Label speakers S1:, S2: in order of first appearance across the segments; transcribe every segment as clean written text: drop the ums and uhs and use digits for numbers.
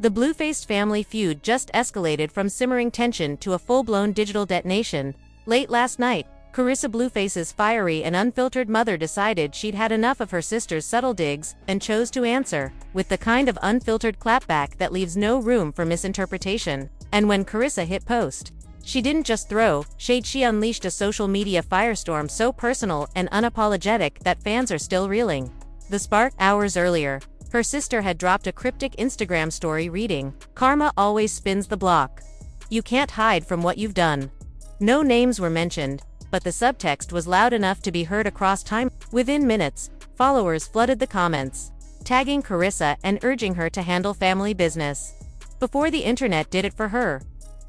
S1: The Blueface family feud just escalated from simmering tension to a full-blown digital detonation. Late last night, Karlissa, Blueface's fiery and unfiltered mother, decided she'd had enough of her sister's subtle digs and chose to answer with the kind of unfiltered clapback that leaves no room for misinterpretation. And when Karlissa hit post, she didn't just throw shade, she unleashed a social media firestorm so personal and unapologetic that fans are still reeling. The spark? Hours earlier, her sister had dropped a cryptic Instagram story reading, "Karma always spins the block. You can't hide from what you've done." No names were mentioned, but the subtext was loud enough to be heard across time. Within minutes, followers flooded the comments, tagging Karlissa and urging her to handle family business. Before the internet did it for her,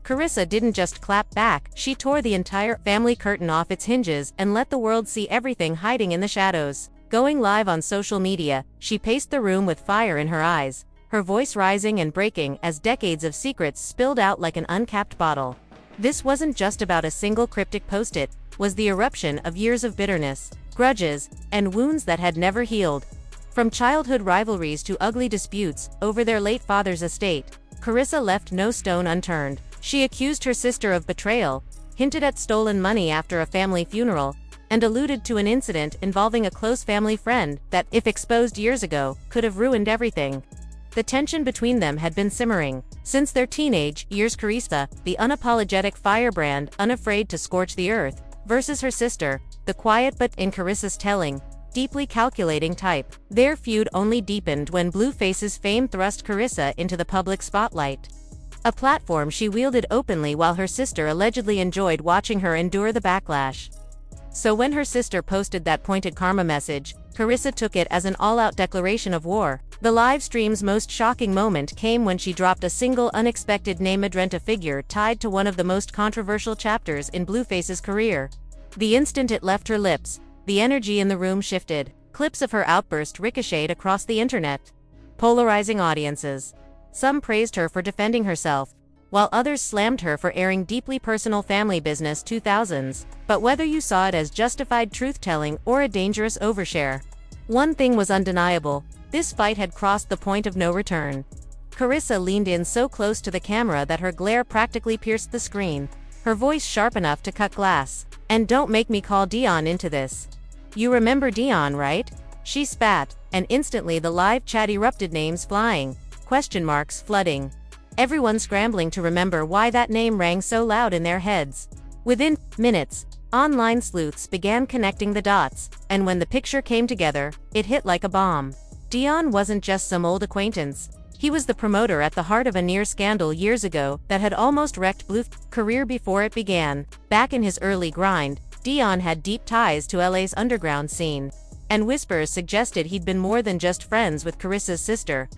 S1: Karlissa didn't just clap back, she tore the entire family curtain off its hinges and let the world see everything hiding in the shadows. Going live on social media, she paced the room with fire in her eyes, her voice rising and breaking as decades of secrets spilled out like an uncapped bottle. This wasn't just about a single cryptic post, it was the eruption of years of bitterness, grudges, and wounds that had never healed. From childhood rivalries to ugly disputes over their late father's estate, Karlissa left no stone unturned. She accused her sister of betrayal, hinted at stolen money after a family funeral, and alluded to an incident involving a close family friend that, if exposed years ago, could have ruined everything. The tension between them had been simmering since their teenage years. Karlissa, the unapologetic firebrand, unafraid to scorch the earth, versus her sister, the quiet but, in Karlissa's telling, deeply calculating type. Their feud only deepened when Blueface's fame thrust Karlissa into the public spotlight, a platform she wielded openly while her sister allegedly enjoyed watching her endure the backlash. So when her sister posted that pointed karma message, Karlissa took it as an all-out declaration of war. The live stream's most shocking moment came when she dropped a single unexpected name, a figure tied to one of the most controversial chapters in Blueface's career. The instant it left her lips, the energy in the room shifted. Clips of her outburst ricocheted across the internet, polarizing audiences. Some praised her for defending herself, while others slammed her for airing deeply personal family business 2000s. But whether you saw it as justified truth-telling or a dangerous overshare, one thing was undeniable: this fight had crossed the point of no return. Karlissa leaned in so close to the camera that her glare practically pierced the screen, her voice sharp enough to cut glass. "And don't make me call Dion into this. You remember Dion, right?" She spat, and instantly the live chat erupted, names flying, question marks flooding, everyone scrambling to remember why that name rang so loud in their heads. Within minutes, online sleuths began connecting the dots, and when the picture came together, it hit like a bomb. Dion wasn't just some old acquaintance. He was the promoter at the heart of a near scandal years ago that had almost wrecked Blueface's career before it began. Back in his early grind, Dion had deep ties to LA's underground scene, and whispers suggested he'd been more than just friends with Karlissa's sister.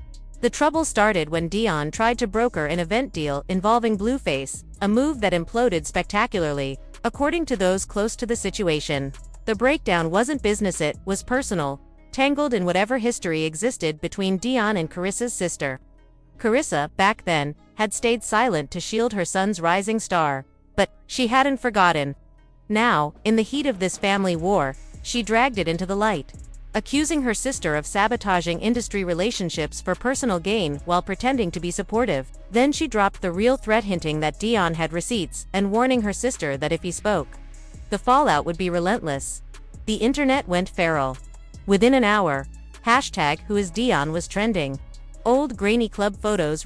S1: The trouble started when Dion tried to broker an event deal involving Blueface, a move that imploded spectacularly, according to those close to the situation. The breakdown wasn't business, it was personal, tangled in whatever history existed between Dion and Karlissa's sister. Karlissa, back then, had stayed silent to shield her son's rising star, but she hadn't forgotten. Now, in the heat of this family war, she dragged it into the light, accusing her sister of sabotaging industry relationships for personal gain while pretending to be supportive. Then she dropped the real threat, hinting that Dion had receipts and warning her sister that if he spoke, the fallout would be relentless. The internet went feral. Within an hour, #WhoIsDion was trending. Old grainy club photos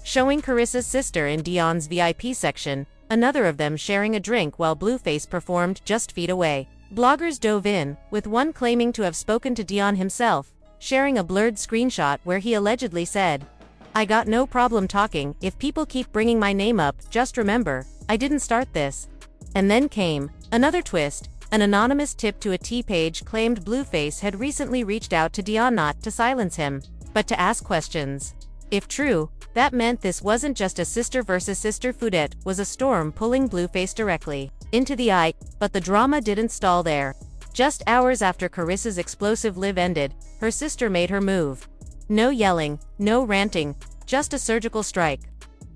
S1: showing Karlissa's sister in Dion's VIP section, another of them sharing a drink while Blueface performed just feet away. Bloggers dove in, with one claiming to have spoken to Dion himself, sharing a blurred screenshot where he allegedly said, "I got no problem talking. If people keep bringing my name up, just remember, I didn't start this." And then came another twist. An anonymous tip to a T-page claimed Blueface had recently reached out to Dion not to silence him, but to ask questions. If true, that meant this wasn't just a sister versus sister feud, it was a storm pulling Blueface directly into the eye. But the drama didn't stall there. Just hours after Karlissa's explosive live ended, her sister made her move. No yelling, no ranting, just a surgical strike.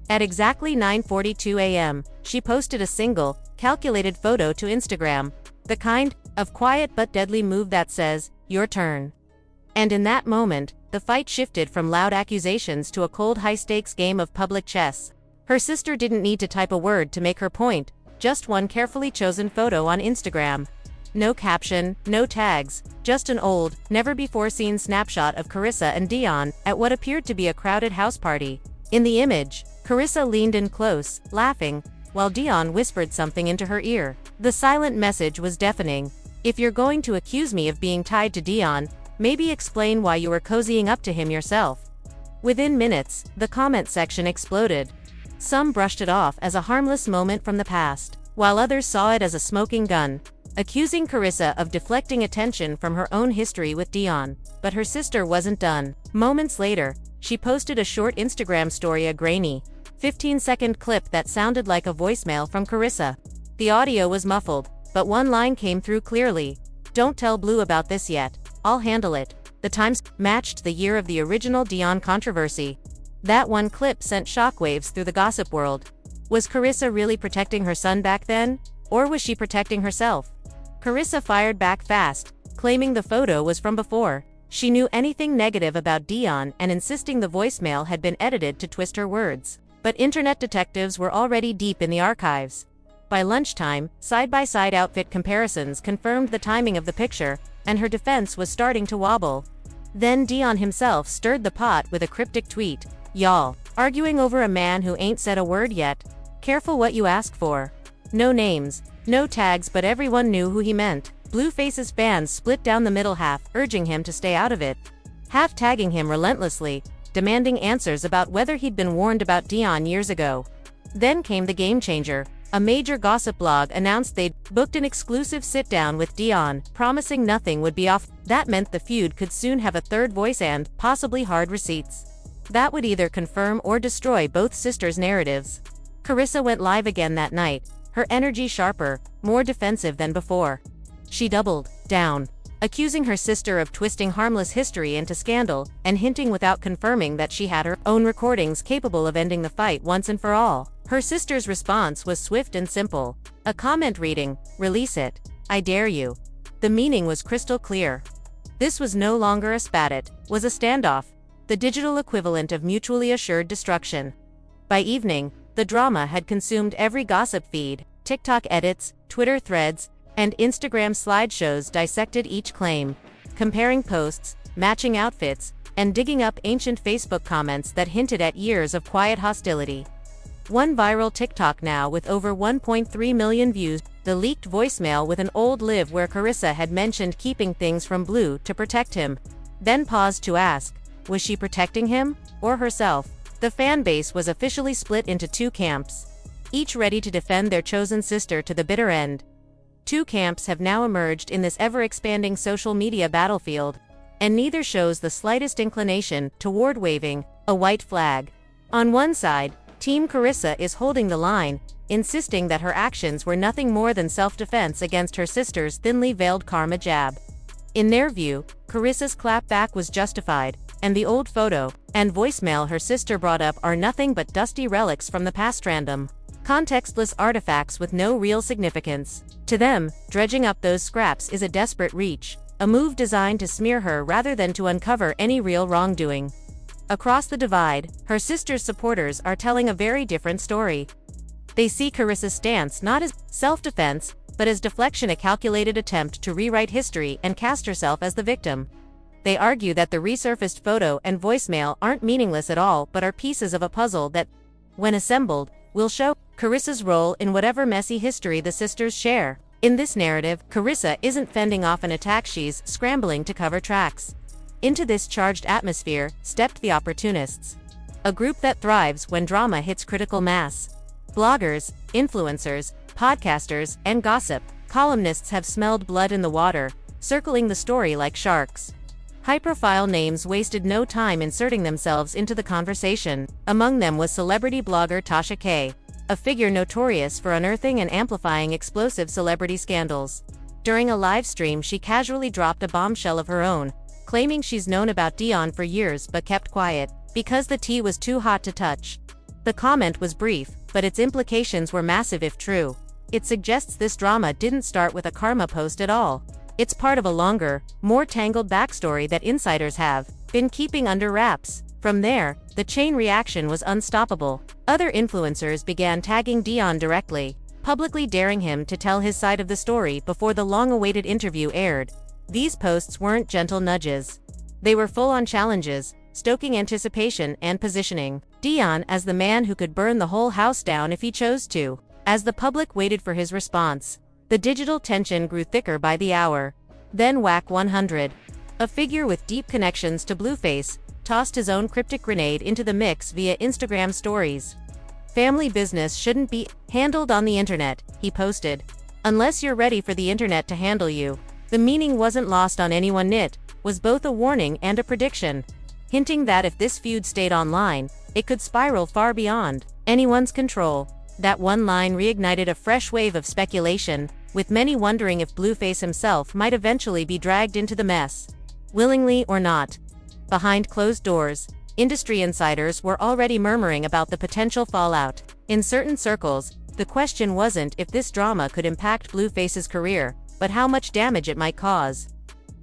S1: At exactly 9:42 a.m., she posted a single, calculated photo to Instagram, the kind of quiet but deadly move that says, "Your turn." And in that moment, the fight shifted from loud accusations to a cold high-stakes game of public chess. Her sister didn't need to type a word to make her point, just one carefully chosen photo on Instagram. No caption, no tags, just an old, never-before-seen snapshot of Karlissa and Dion at what appeared to be a crowded house party. In the image, Karlissa leaned in close, laughing, while Dion whispered something into her ear. The silent message was deafening. "If you're going to accuse me of being tied to Dion, maybe explain why you were cozying up to him yourself." Within minutes, the comment section exploded. Some brushed it off as a harmless moment from the past, while others saw it as a smoking gun, accusing Karlissa of deflecting attention from her own history with Dion. But her sister wasn't done. Moments later, she posted a short Instagram story, a grainy, 15-second clip that sounded like a voicemail from Karlissa. The audio was muffled, but one line came through clearly. "Don't tell Blue about this yet. I'll handle it." The times matched the year of the original Dion controversy. That one clip sent shockwaves through the gossip world. Was Karlissa really protecting her son back then? Or was she protecting herself? Karlissa fired back fast, claiming the photo was from before she knew anything negative about Dion and insisting the voicemail had been edited to twist her words. But internet detectives were already deep in the archives. By lunchtime, side-by-side outfit comparisons confirmed the timing of the picture, and her defense was starting to wobble. Then Dion himself stirred the pot with a cryptic tweet. "Y'all arguing over a man who ain't said a word yet? Careful what you ask for." No names, no tags, but everyone knew who he meant. Blueface's fans split down the middle half, urging him to stay out of it, half tagging him relentlessly, demanding answers about whether he'd been warned about Dion years ago. Then came the game changer. A major gossip blog announced they'd booked an exclusive sit-down with Dion, promising nothing would be off. That meant the feud could soon have a third voice and, possibly, hard receipts. That would either confirm or destroy both sisters' narratives. Karlissa went live again that night, her energy sharper, more defensive than before. She doubled down, accusing her sister of twisting harmless history into scandal, and hinting without confirming that she had her own recordings capable of ending the fight once and for all. Her sister's response was swift and simple. A comment reading, "Release it. I dare you." The meaning was crystal clear. This was no longer a spat, it was a standoff, the digital equivalent of mutually assured destruction. By evening, the drama had consumed every gossip feed. TikTok edits, Twitter threads, and Instagram slideshows dissected each claim, comparing posts, matching outfits, and digging up ancient Facebook comments that hinted at years of quiet hostility. One viral TikTok now with over 1.3 million views, the leaked voicemail with an old live where Karlissa had mentioned keeping things from Blue to protect him, then paused to ask, was she protecting him, or herself? The fan base was officially split into two camps, each ready to defend their chosen sister to the bitter end. Two camps have now emerged in this ever-expanding social media battlefield, and neither shows the slightest inclination toward waving a white flag. On one side, Team Karlissa is holding the line, insisting that her actions were nothing more than self-defense against her sister's thinly veiled karma jab. In their view, Karlissa's clapback was justified, and the old photo and voicemail her sister brought up are nothing but dusty relics from the past, random, contextless artifacts with no real significance. To them, dredging up those scraps is a desperate reach, a move designed to smear her rather than to uncover any real wrongdoing. Across the divide, her sister's supporters are telling a very different story. They see Karlissa's stance not as self-defense, but as deflection, a calculated attempt to rewrite history and cast herself as the victim. They argue that the resurfaced photo and voicemail aren't meaningless at all but are pieces of a puzzle that, when assembled, will show Karlissa's role in whatever messy history the sisters share. In this narrative, Karlissa isn't fending off an attack, she's scrambling to cover tracks. Into this charged atmosphere stepped the opportunists, a group that thrives when drama hits critical mass. Bloggers, influencers, podcasters, and gossip columnists have smelled blood in the water, circling the story like sharks. High-profile names wasted no time inserting themselves into the conversation. Among them was celebrity blogger Tasha K., a figure notorious for unearthing and amplifying explosive celebrity scandals. During a live stream, she casually dropped a bombshell of her own, claiming she's known about Dion for years but kept quiet because the tea was too hot to touch. The comment was brief, but its implications were massive if true. It suggests this drama didn't start with a karma post at all. It's part of a longer, more tangled backstory that insiders have been keeping under wraps. From there, the chain reaction was unstoppable. Other influencers began tagging Dion directly, publicly daring him to tell his side of the story before the long-awaited interview aired. These posts weren't gentle nudges. They were full-on challenges, stoking anticipation and positioning Dion as the man who could burn the whole house down if he chose to. As the public waited for his response, the digital tension grew thicker by the hour. Then Whack 100, a figure with deep connections to Blueface, tossed his own cryptic grenade into the mix via Instagram stories. "Family business shouldn't be handled on the internet," he posted. "Unless you're ready for the internet to handle you." The meaning wasn't lost on anyone. It was both a warning and a prediction, hinting that if this feud stayed online, it could spiral far beyond anyone's control. That one line reignited a fresh wave of speculation, with many wondering if Blueface himself might eventually be dragged into the mess, willingly or not. Behind closed doors, industry insiders were already murmuring about the potential fallout. In certain circles, the question wasn't if this drama could impact Blueface's career, but how much damage it might cause.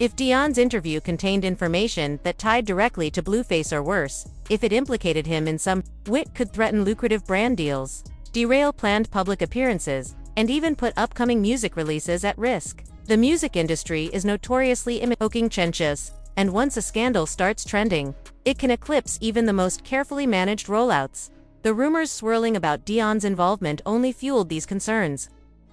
S1: If Dion's interview contained information that tied directly to Blueface, or worse, if it implicated him in some way, it could threaten lucrative brand deals, derail planned public appearances, and even put upcoming music releases at risk. The music industry is notoriously imitating changes, and once a scandal starts trending, it can eclipse even the most carefully managed rollouts. The rumors swirling about Dion's involvement only fueled these concerns.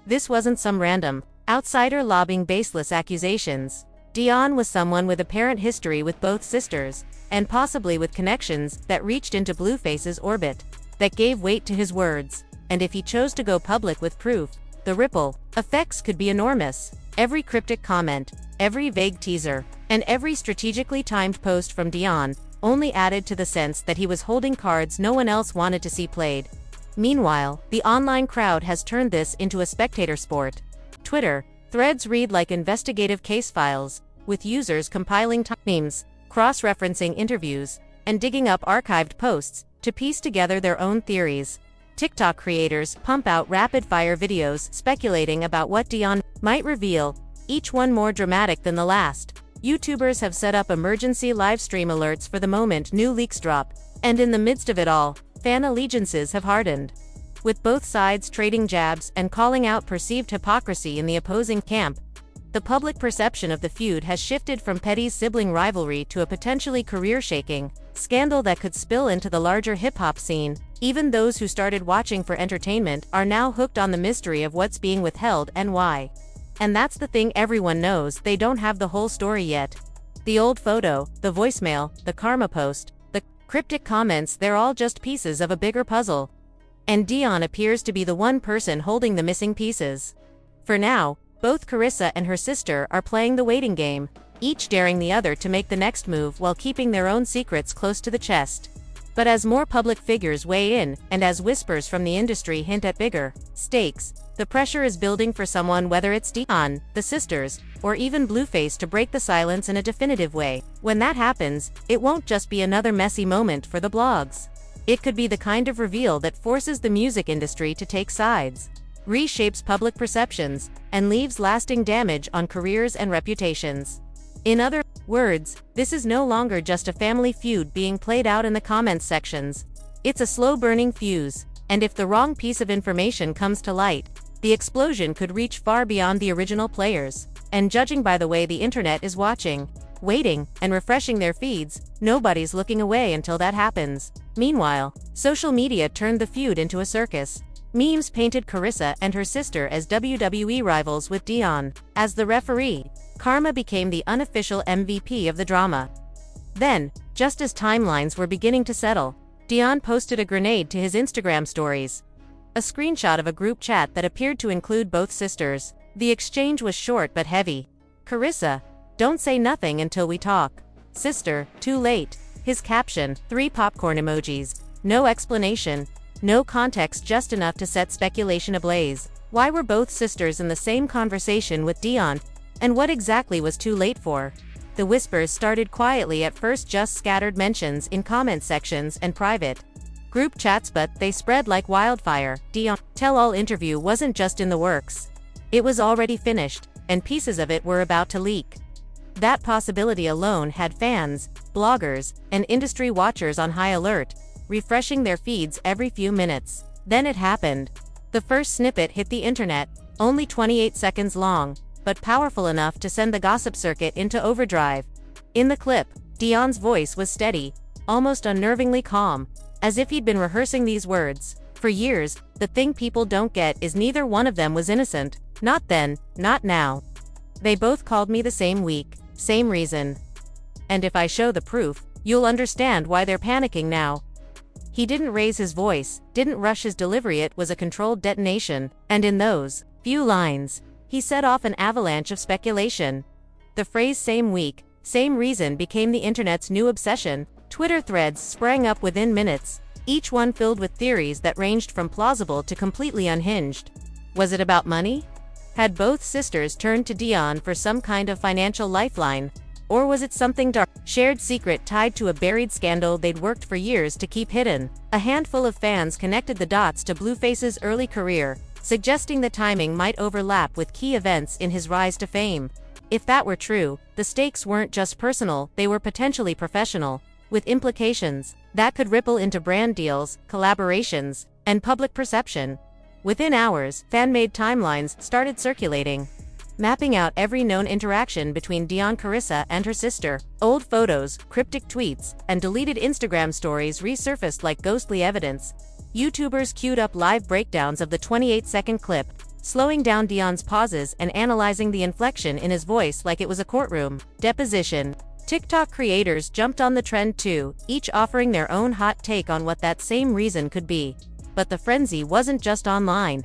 S1: This wasn't some random outsider lobbing baseless accusations. Dion was someone with apparent history with both sisters, and possibly with connections that reached into Blueface's orbit, that gave weight to his words. And if he chose to go public with proof, the ripple effects could be enormous. Every cryptic comment, every vague teaser, and every strategically timed post from Dion only added to the sense that he was holding cards no one else wanted to see played. Meanwhile, the online crowd has turned this into a spectator sport. Twitter threads read like investigative case files, with users compiling memes, cross-referencing interviews, and digging up archived posts to piece together their own theories. TikTok creators pump out rapid-fire videos speculating about what Dion might reveal, each one more dramatic than the last. YouTubers have set up emergency livestream alerts for the moment new leaks drop, and in the midst of it all, fan allegiances have hardened. With both sides trading jabs and calling out perceived hypocrisy in the opposing camp, the public perception of the feud has shifted from petty sibling rivalry to a potentially career-shaking scandal that could spill into the larger hip-hop scene. Even those who started watching for entertainment are now hooked on the mystery of what's being withheld and why. And that's the thing, everyone knows they don't have the whole story yet. The old photo, the voicemail, the karma post, the cryptic comments, they're all just pieces of a bigger puzzle. And Dion appears to be the one person holding the missing pieces. For now, both Karlissa and her sister are playing the waiting game, each daring the other to make the next move while keeping their own secrets close to the chest. But as more public figures weigh in, and as whispers from the industry hint at bigger stakes, the pressure is building for someone, whether it's Dion, the sisters, or even Blueface, to break the silence in a definitive way. When that happens, it won't just be another messy moment for the blogs. It could be the kind of reveal that forces the music industry to take sides, reshapes public perceptions, and leaves lasting damage on careers and reputations. In other words, this is no longer just a family feud being played out in the comments sections. It's a slow-burning fuse, and if the wrong piece of information comes to light, the explosion could reach far beyond the original players. And judging by the way the internet is watching, waiting, and refreshing their feeds, nobody's looking away until that happens. Meanwhile, social media turned the feud into a circus. Memes painted Karlissa and her sister as WWE rivals with Dion as the referee. Karma became the unofficial MVP of the drama. Then, just as timelines were beginning to settle, Dion posted a grenade to his Instagram stories. A screenshot of a group chat that appeared to include both sisters. The exchange was short but heavy. "Karlissa, don't say nothing until we talk. Sister, too late." His caption, 3 popcorn emojis. No explanation, no context, just enough to set speculation ablaze. Why were both sisters in the same conversation with Dion? And what exactly was too late for? The whispers started quietly at first, just scattered mentions in comment sections and private group chats, but they spread like wildfire. Dion's tell-all interview wasn't just in the works. It was already finished, and pieces of it were about to leak. That possibility alone had fans bloggers, and industry watchers on high alert, refreshing their feeds every few minutes. Then it happened. The first snippet hit the internet, only 28 seconds long, but powerful enough to send the gossip circuit into overdrive. In the clip, Dion's voice was steady, almost unnervingly calm, as if he'd been rehearsing these words. For years, the thing people don't get is neither one of them was innocent. Not then, not now. They both called me the same week, same reason. And if I show the proof, you'll understand why they're panicking now. He didn't raise his voice, didn't rush his delivery. It was a controlled detonation, and in those few lines, he set off an avalanche of speculation. The phrase "same week, same reason" became the internet's new obsession. Twitter threads sprang up within minutes, each one filled with theories that ranged from plausible to completely unhinged. Was it about money? Had both sisters turned to Dion for some kind of financial lifeline? Or was it something dark, shared secret tied to a buried scandal they'd worked for years to keep hidden? A handful of fans connected the dots to Blueface's early career, suggesting the timing might overlap with key events in his rise to fame. If that were true, the stakes weren't just personal, they were potentially professional, with implications that could ripple into brand deals, collaborations, and public perception. Within hours, fan-made timelines started circulating, mapping out every known interaction between Dion Karlissa and her sister. Old photos, cryptic tweets, and deleted Instagram stories resurfaced like ghostly evidence. YouTubers queued up live breakdowns of the 28-second clip, slowing down Dion's pauses and analyzing the inflection in his voice like it was a courtroom deposition. TikTok creators jumped on the trend too, each offering their own hot take on what that same reason could be. But the frenzy wasn't just online.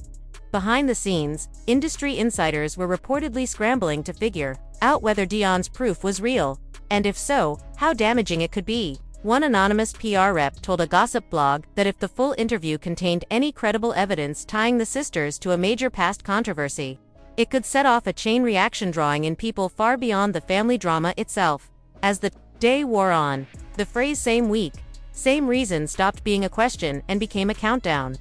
S1: Behind the scenes, industry insiders were reportedly scrambling to figure out whether Dion's proof was real, and if so, how damaging it could be. One anonymous PR rep told a gossip blog that if the full interview contained any credible evidence tying the sisters to a major past controversy, it could set off a chain reaction drawing in people far beyond the family drama itself. As the day wore on, the phrase "same week, same reason" stopped being a question and became a countdown.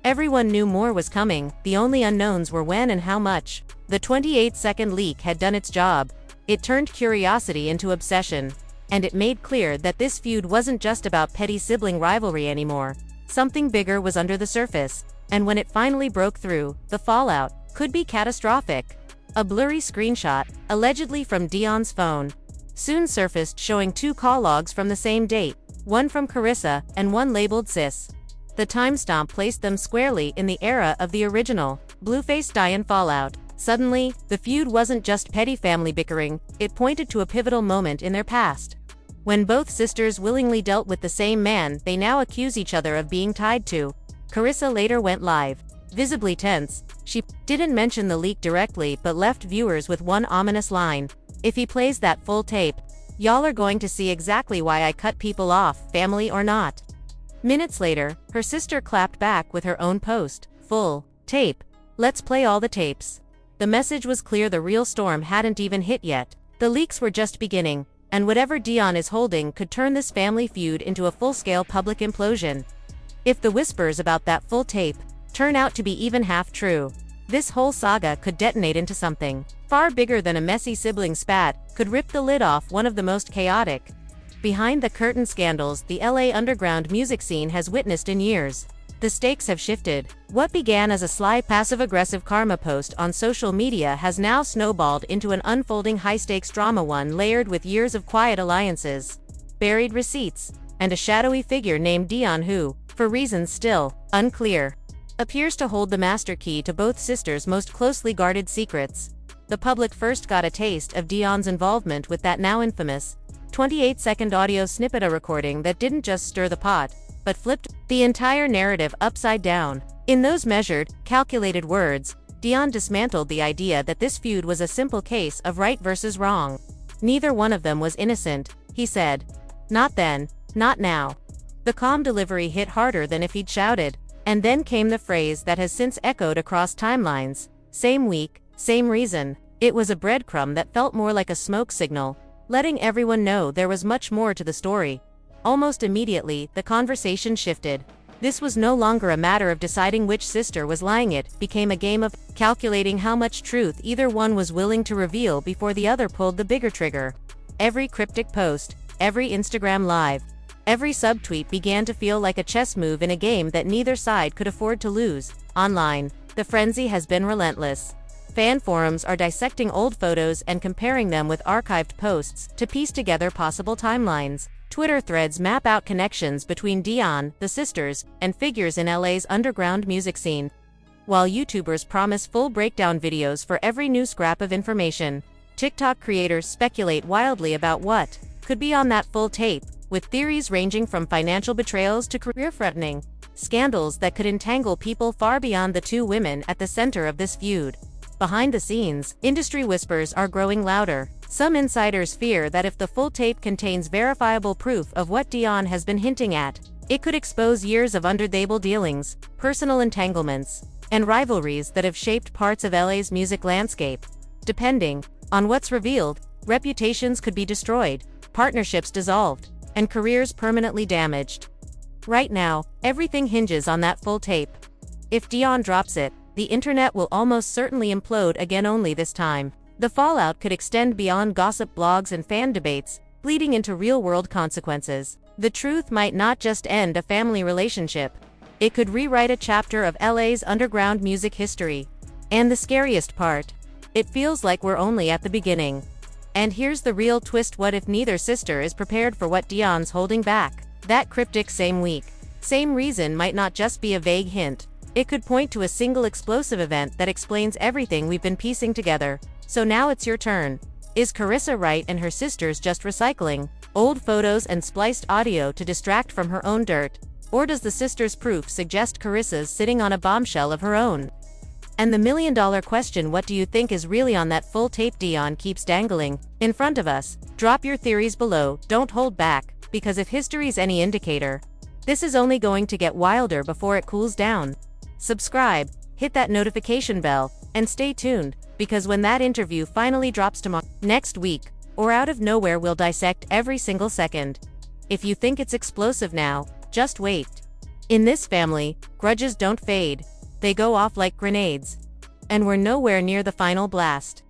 S1: Everyone knew more was coming, the only unknowns were when and how much. The 28-second leak had done its job. It turned curiosity into obsession, and it made clear that this feud wasn't just about petty sibling rivalry anymore. Something bigger was under the surface, and when it finally broke through, the fallout could be catastrophic. A blurry screenshot, allegedly from Dion's phone, soon surfaced showing two call logs from the same date, one from Karlissa and one labeled sis. The timestamp placed them squarely in the era of the original Blueface Dion fallout. Suddenly, the feud wasn't just petty family bickering, it pointed to a pivotal moment in their past. When both sisters willingly dealt with the same man they now accuse each other of being tied to. Karlissa later went live, visibly tense. She didn't mention the leak directly but left viewers with one ominous line: "If he plays that full tape, y'all are going to see exactly why I cut people off, family or not." Minutes later, her sister clapped back with her own post: "Full tape. Let's play all the tapes." The message was clear: the real storm hadn't even hit yet. The leaks were just beginning, and whatever Dion is holding could turn this family feud into a full-scale public implosion. If the whispers about that full tape turn out to be even half true, this whole saga could detonate into something far bigger than a messy sibling spat, could rip the lid off one of the most chaotic, behind-the-curtain scandals the LA underground music scene has witnessed in years. The stakes have shifted. What began as a sly passive-aggressive karma post on social media has now snowballed into an unfolding high-stakes drama, one layered with years of quiet alliances, buried receipts, and a shadowy figure named Dion who, for reasons still unclear, appears to hold the master key to both sisters' most closely guarded secrets. The public first got a taste of Dion's involvement with that now infamous 28-second audio snippet, a recording that didn't just stir the pot, but flipped the entire narrative upside down. In those measured, calculated words, Dion dismantled the idea that this feud was a simple case of right versus wrong. Neither one of them was innocent, he said. Not then, not now. The calm delivery hit harder than if he'd shouted. And then came the phrase that has since echoed across timelines: "Same week, same reason." It was a breadcrumb that felt more like a smoke signal, letting everyone know there was much more to the story. Almost immediately, the conversation shifted. This was no longer a matter of deciding which sister was lying, it became a game of calculating how much truth either one was willing to reveal before the other pulled the bigger trigger. Every cryptic post, every Instagram live. Every subtweet began to feel like a chess move in a game that neither side could afford to lose. Online, the frenzy has been relentless. Fan forums are dissecting old photos and comparing them with archived posts to piece together possible timelines. Twitter threads map out connections between Dion, the sisters, and figures in LA's underground music scene, while YouTubers promise full breakdown videos for every new scrap of information. TikTok creators speculate wildly about what could be on that full tape, with theories ranging from financial betrayals to career-threatening scandals that could entangle people far beyond the two women at the center of this feud. Behind the scenes, industry whispers are growing louder. Some insiders fear that if the full tape contains verifiable proof of what Dion has been hinting at, it could expose years of under-the-table dealings, personal entanglements, and rivalries that have shaped parts of LA's music landscape. Depending on what's revealed, reputations could be destroyed, partnerships dissolved, and careers permanently damaged. Right now, everything hinges on that full tape. If Dion drops it, the internet will almost certainly implode again, only this time. The fallout could extend beyond gossip blogs and fan debates, bleeding into real-world consequences. The truth might not just end a family relationship. It could rewrite a chapter of LA's underground music history. And the scariest part, it feels like we're only at the beginning. And here's the real twist: what if neither sister is prepared for what Dion's holding back? That cryptic "same week, same reason" might not just be a vague hint. It could point to a single explosive event that explains everything we've been piecing together. So now it's your turn. Is Karlissa right and her sisters just recycling old photos and spliced audio to distract from her own dirt? Or does the sisters' proof suggest Karissa's sitting on a bombshell of her own? And the million-dollar question: what do you think is really on that full tape Dion keeps dangling in front of us? Drop your theories below, don't hold back, because if history's any indicator, this is only going to get wilder before it cools down. Subscribe, hit that notification bell, and stay tuned, because when that interview finally drops next week, or out of nowhere, we'll dissect every single second. If you think it's explosive now, just wait. In this family, grudges don't fade. They go off like grenades. And we're nowhere near the final blast.